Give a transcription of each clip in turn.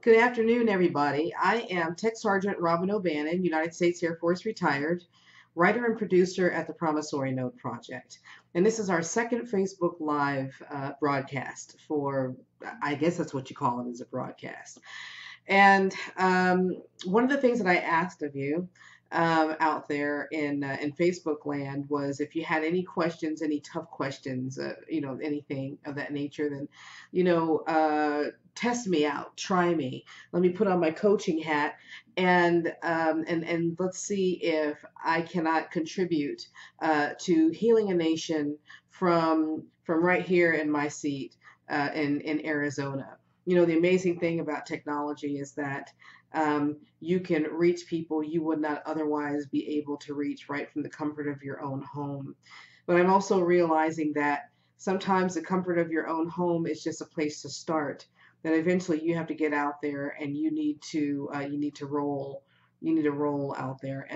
Good afternoon, everybody. I am Tech Sergeant Robin O'Bannon, United States Air Force retired, writer and producer at the Promissory Note Project. And this is our second Facebook Live broadcast for, I guess that's what you call it, as a broadcast. And one of the things that I asked of you out there in Facebook land was if you had any questions, any tough questions, anything of that nature, then test me out, try me. Let me put on my coaching hat, and let's see if I cannot contribute to healing a nation from right here in my seat in Arizona. The amazing thing about technology is that you can reach people you would not otherwise be able to reach right from the comfort of your own home. But I'm also realizing that sometimes the comfort of your own home is just a place to start. That eventually you have to get out there and you need to roll out there.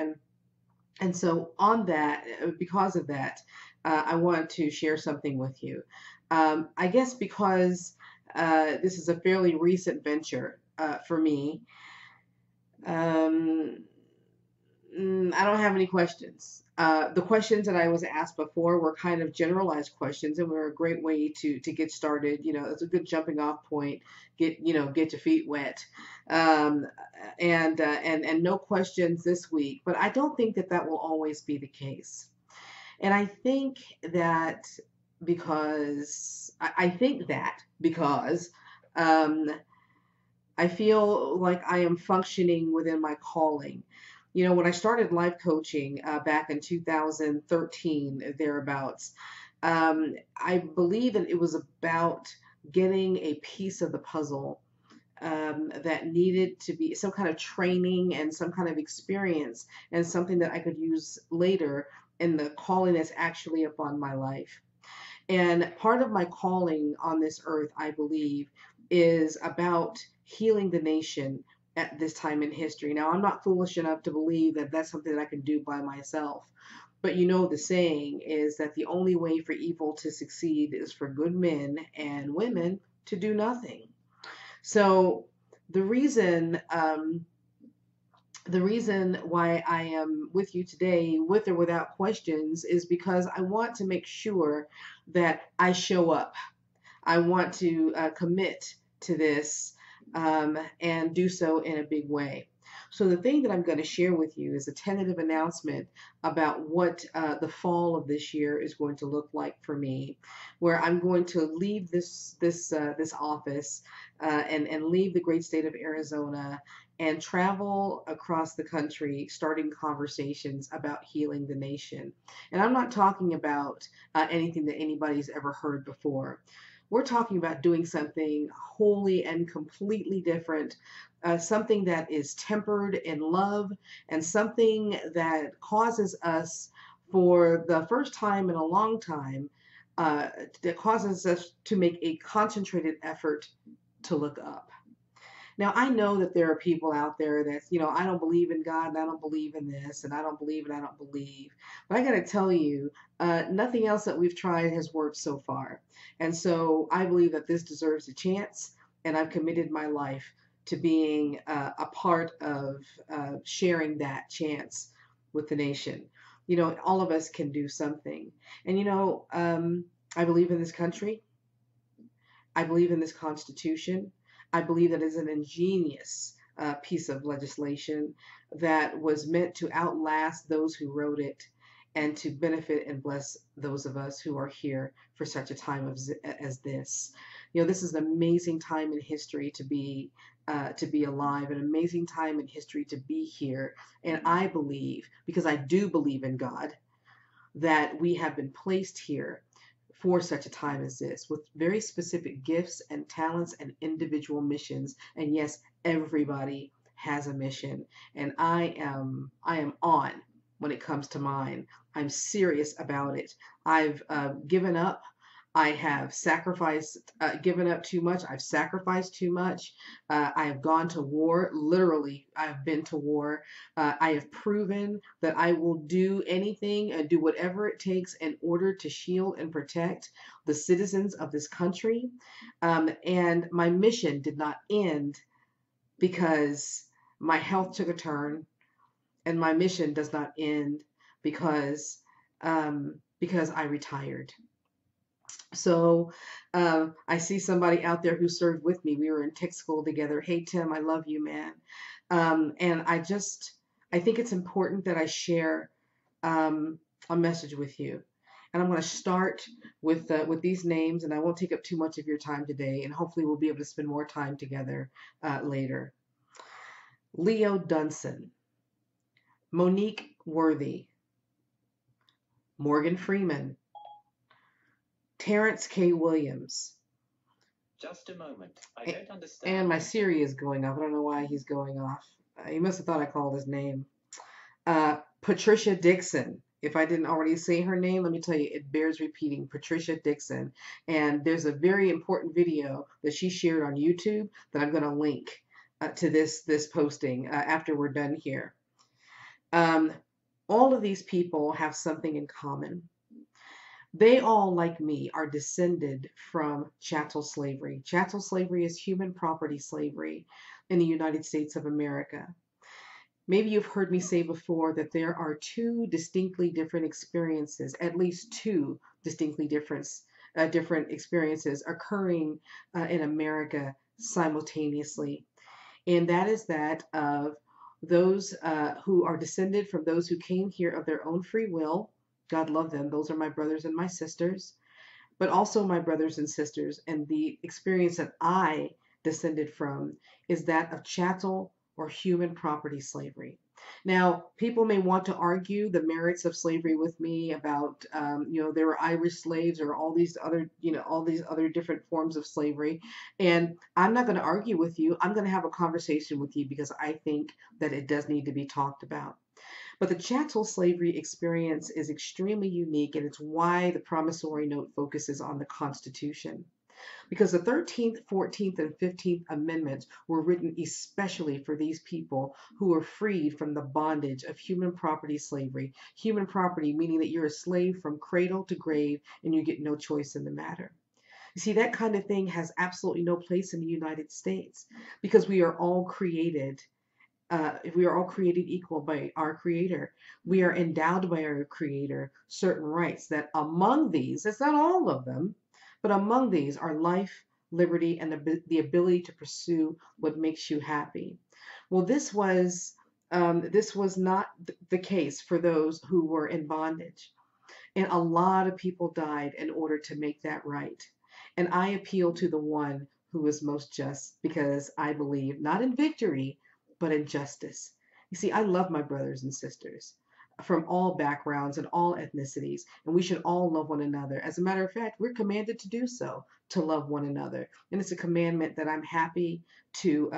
And so on that, because of that, I want to share something with you. I guess because this is a fairly recent venture for me. Um, I don't have any questions. The questions that I was asked before were kind of generalized questions, and were a great way to get started. It's a good jumping off point. Get your feet wet, um, and no questions this week. But I don't think that will always be the case. And I think that because um, I feel like I am functioning within my calling. When I started life coaching back in 2013, thereabouts, I believe that it was about getting a piece of the puzzle that needed to be some kind of training and some kind of experience and something that I could use later in the calling that's actually upon my life. And part of my calling on this earth, I believe, is about healing the nation at this time in history. Now, I'm not foolish enough to believe that that's something that I can do by myself. But the saying is that the only way for evil to succeed is for good men and women to do nothing. So the reason the reason why I am with you today, with or without questions, is because I want to make sure that I show up. I want to commit to this and do so in a big way. So, the thing that I'm going to share with you is a tentative announcement about what the fall of this year is going to look like for me, where I'm going to leave this office and leave the great state of Arizona and travel across the country, starting conversations about healing the nation. And I'm not talking about anything that anybody's ever heard before. We're talking about doing something wholly and completely different, something that is tempered in love, and something that causes us, for the first time in a long time, that causes us to make a concentrated effort to look up. Now, I know that there are people out there that, I don't believe in God, and I don't believe in this, and I don't believe, and I don't believe. But I got to tell you, nothing else that we've tried has worked so far. And so I believe that this deserves a chance, and I've committed my life to being a part of sharing that chance with the nation. All of us can do something. And, I believe in this country. I believe in this Constitution. I believe that is an ingenious piece of legislation that was meant to outlast those who wrote it and to benefit and bless those of us who are here for such a time as this. This is an amazing time in history to be alive, an amazing time in history to be here. And I believe, because I do believe in God, that we have been placed here for such a time as this, with very specific gifts and talents and individual missions. And yes, everybody has a mission, and I am on when it comes to mine. I'm serious about it. I've given up. I have given up too much. I've sacrificed too much. I have gone to war. Literally, I've been to war. I have proven that I will do anything and do whatever it takes in order to shield and protect the citizens of this country. And my mission did not end because my health took a turn and my mission does not end because I retired. So I see somebody out there who served with me. We were in tech school together. Hey, Tim, I love you, man. And I think it's important that I share a message with you. And I'm going to start with these names, and I won't take up too much of your time today. And hopefully, we'll be able to spend more time together later. Leo Dunson, Monique Worthy, Morgan Freeman, Terrence K. Williams. Just a moment. I don't understand. And my Siri is going off. I don't know why he's going off. He must have thought I called his name. Patricia Dixon. If I didn't already say her name, let me tell you, it bears repeating. Patricia Dixon. And there's a very important video that she shared on YouTube that I'm going to link to this posting after we're done here. All of these people have something in common. They all, like me, are descended from chattel slavery. Chattel slavery is human property slavery in the United States of America. Maybe you've heard me say before that there are two distinctly different experiences, at least two distinctly different experiences occurring in America simultaneously. And that is that of those who are descended from those who came here of their own free will. God love them. Those are my brothers and my sisters, but also my brothers and sisters. And the experience that I descended from is that of chattel or human property slavery. Now, people may want to argue the merits of slavery with me about, there were Irish slaves or all these other different forms of slavery. And I'm not going to argue with you. I'm going to have a conversation with you because I think that it does need to be talked about. But the chattel slavery experience is extremely unique, and it's why the promissory note focuses on the Constitution. Because the 13th, 14th, and 15th Amendments were written especially for these people who were freed from the bondage of human property slavery. Human property meaning that you're a slave from cradle to grave and you get no choice in the matter. You see, that kind of thing has absolutely no place in the United States because we are all created equal by our Creator. We are endowed by our Creator certain rights that among these, it's not all of them, but among these are life, liberty, and the ability to pursue what makes you happy. Well, this was not the case for those who were in bondage. And a lot of people died in order to make that right. And I appeal to the one who is most just because I believe not in victory, but in justice. You see, I love my brothers and sisters from all backgrounds and all ethnicities, and we should all love one another. As a matter of fact, we're commanded to do so, to love one another, and it's a commandment that I'm happy to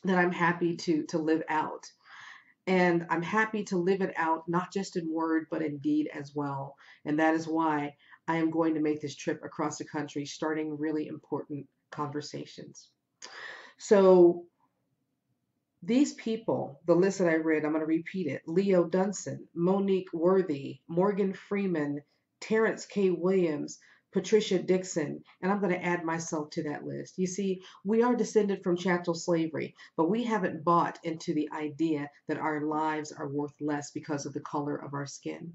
live out. And I'm happy to live it out, not just in word, but in deed as well. And that is why I am going to make this trip across the country, starting really important conversations. So these people, the list that I read, I'm going to repeat it. Leo Dunson, Monique Worthy, Morgan Freeman, Terrence K. Williams, Patricia Dixon, and I'm going to add myself to that list. You see, we are descended from chattel slavery, but we haven't bought into the idea that our lives are worth less because of the color of our skin.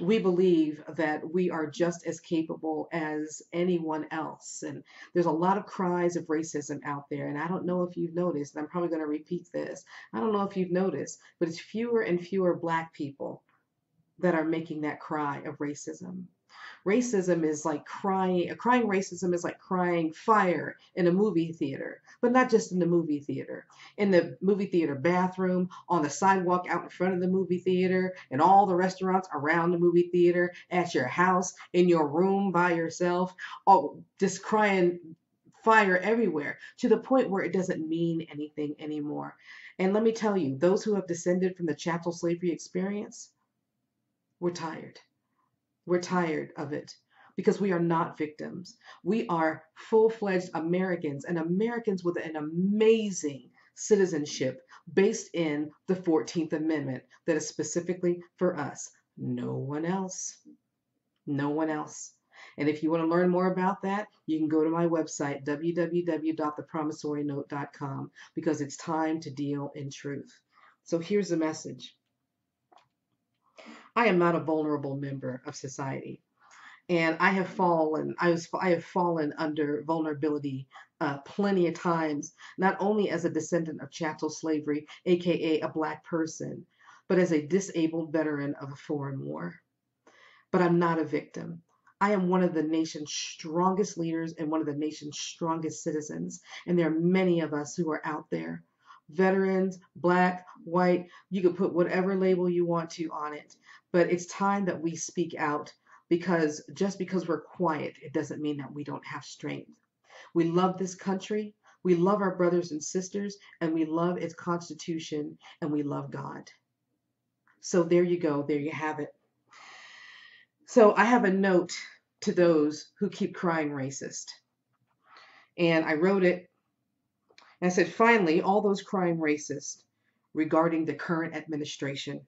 We believe that we are just as capable as anyone else. And there's a lot of cries of racism out there. And I don't know if you've noticed, and I'm probably going to repeat this. I don't know if you've noticed, but it's fewer and fewer Black people that are making that cry of racism. Racism is like crying racism is like crying fire in a movie theater, but not just in the movie theater. In the movie theater bathroom, on the sidewalk out in front of the movie theater, in all the restaurants around the movie theater, at your house, in your room by yourself, just crying fire everywhere to the point where it doesn't mean anything anymore. And let me tell you, those who have descended from the chattel slavery experience, we're tired. We're tired of it because we are not victims. We are full-fledged Americans and Americans with an amazing citizenship based in the 14th Amendment that is specifically for us. No one else. No one else. And if you want to learn more about that, you can go to my website, www.thepromissorynote.com, because it's time to deal in truth. So here's the message. I am not a vulnerable member of society. And I have fallen under vulnerability plenty of times, not only as a descendant of chattel slavery, aka a black person, but as a disabled veteran of a foreign war. But I'm not a victim. I am one of the nation's strongest leaders and one of the nation's strongest citizens. And there are many of us who are out there. Veterans, black, white, you can put whatever label you want to on it. But it's time that we speak out, because just because we're quiet, it doesn't mean that we don't have strength. We love this country. We love our brothers and sisters, and we love its Constitution, and we love God. So there you go. There you have it. So I have a note to those who keep crying racist. And I wrote it, and I said, finally, all those crying racist regarding the current administration,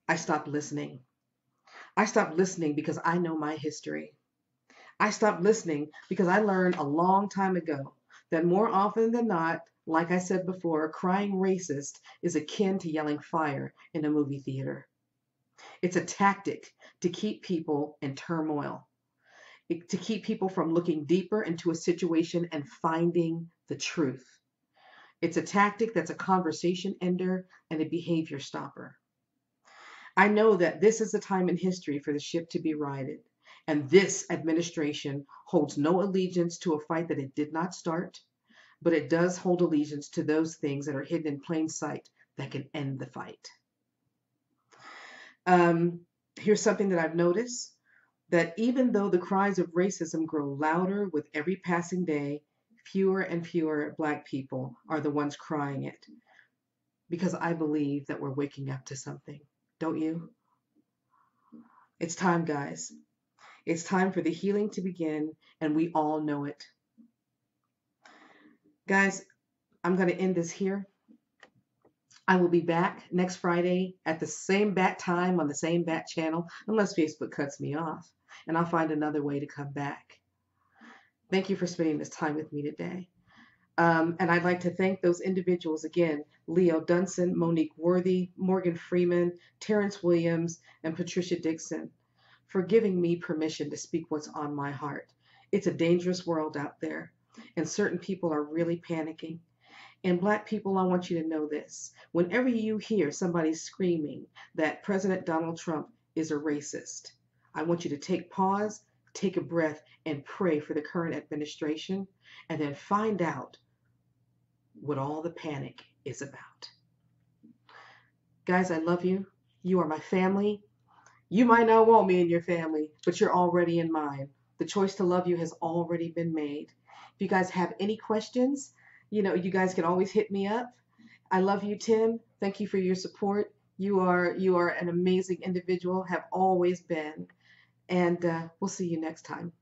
I stopped listening. I stopped listening because I know my history. I stopped listening because I learned a long time ago that more often than not, like I said before, crying racist is akin to yelling fire in a movie theater. It's a tactic to keep people in turmoil, to keep people from looking deeper into a situation and finding the truth. It's a tactic that's a conversation ender and a behavior stopper. I know that this is a time in history for the ship to be righted, and this administration holds no allegiance to a fight that it did not start, but it does hold allegiance to those things that are hidden in plain sight that can end the fight. Here's something that I've noticed, that even though the cries of racism grow louder with every passing day, fewer and fewer Black people are the ones crying it. Because I believe that we're waking up to something. Don't you? It's time, guys. It's time for the healing to begin, and we all know it. Guys, I'm going to end this here. I will be back next Friday at the same bat time on the same bat channel, unless Facebook cuts me off, and I'll find another way to come back. Thank you for spending this time with me today. And I'd like to thank those individuals again, Leo Dunson, Monique Worthy, Morgan Freeman, Terrence Williams, and Patricia Dixon, for giving me permission to speak what's on my heart. It's a dangerous world out there, and certain people are really panicking. And Black people, I want you to know this. Whenever you hear somebody screaming that President Donald Trump is a racist, I want you to take pause, take a breath, and pray for the current administration, and then find out what all the panic is about. Guys, I love you. You are my family. You might not want me in your family, but you're already in mine. The choice to love you has already been made. If you guys have any questions, you guys can always hit me up. I love you, Tim. Thank you for your support. You are an amazing individual, have always been. And we'll see you next time.